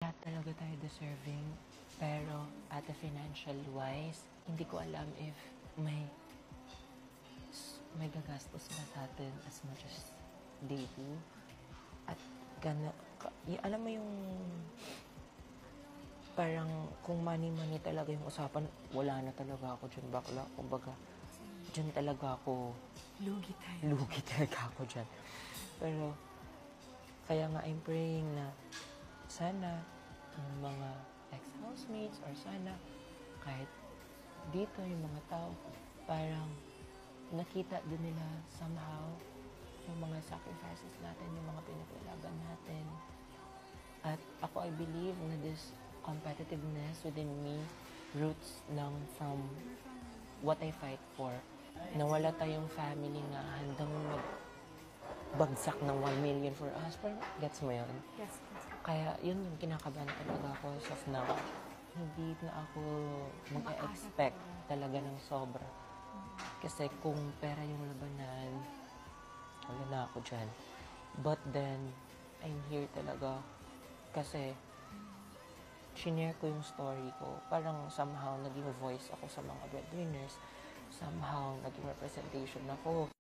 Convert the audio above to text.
lahat talaga tayo deserving. Pero at the financial wise, hindi ko alam if may gagastos ba sa atin as much as they do. At alam mo yung parang kung money talaga yung usapan, wala na talaga ako dyan, bakla. Kumbaga, dyan talaga ako, Lugi tayo. lugi talaga ako dyan. Pero, kaya nga I'm praying na sana ang mga ex-housemates or sana kahit dito yung mga tao, parang nakita din nila somehow yung mga sacrifices natin, yung mga pinaglaban natin. At ako, I believe na this competitiveness within me roots lang from what I fight for. Nawala tayong family na handang magbagsak ng 1 million for us. Pero gets mo yun? Yes. Kaya yun yung kinakabahan talaga ako as of now. Hindi na ako mag-expect talaga ng sobra. Kasi kung pera yung labanan, wala na ako dyan. But then, I'm here talaga kasi shinare ko yung story ko. Parang somehow naging voice ako sa mga breadwinners. Somehow naging representation ako.